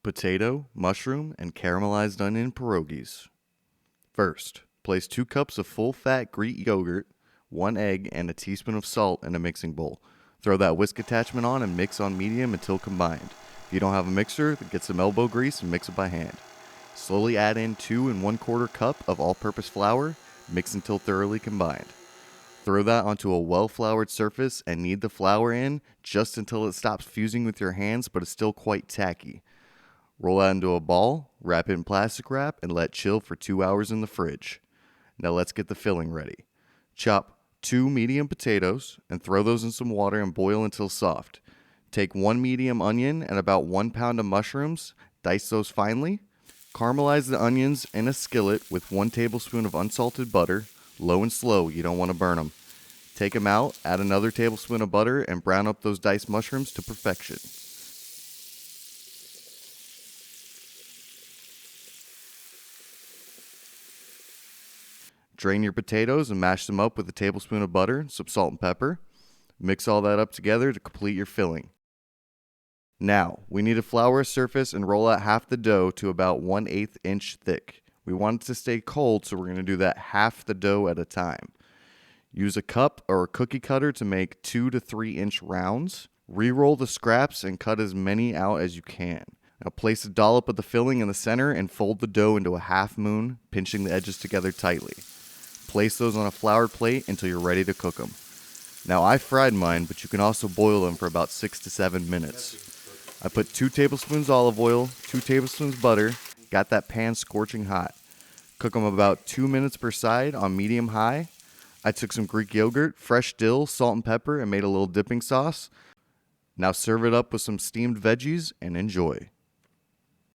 Potato, mushroom, and caramelized onion pierogies. First, place 2 cups of full-fat Greek yogurt, 1 egg, and a teaspoon of salt in a mixing bowl. Throw that whisk attachment on and mix on medium until combined. If you don't have a mixer, get some elbow grease and mix it by hand. Slowly add in 2 1/4 cup of all-purpose flour, mix until thoroughly combined. Throw that onto a well-floured surface and knead the flour in just until it stops fusing with your hands but is still quite tacky. Roll that into a ball, wrap it in plastic wrap, and let chill for 2 hours in the fridge. Now let's get the filling ready. Chop 2 medium potatoes and throw those in some water and boil until soft. Take 1 medium onion and about 1 pound of mushrooms, dice those finely. Caramelize the onions in a skillet with 1 tablespoon of unsalted butter, low and slow, you don't want to burn them. Take them out, add another tablespoon of butter, and brown up those diced mushrooms to perfection. Drain your potatoes and mash them up with a tablespoon of butter, some salt and pepper. Mix all that up together to complete your filling. Now, we need to flour a surface and roll out half the dough to about 1/8 inch thick. We want it to stay cold, so we're going to do that half the dough at a time. Use a cup or a cookie cutter to make 2 to 3 inch rounds. Re-roll the scraps and cut as many out as you can. Now place a dollop of the filling in the center and fold the dough into a half moon, pinching the edges together tightly. Place those on a floured plate until you're ready to cook them. Now I fried mine, but you can also boil them for about 6 to 7 minutes. I put 2 tablespoons olive oil, 2 tablespoons butter, got that pan scorching hot. Cook them about 2 minutes per side on medium high. I took some Greek yogurt, fresh dill, salt and pepper, and made a little dipping sauce. Now serve it up with some steamed veggies and enjoy.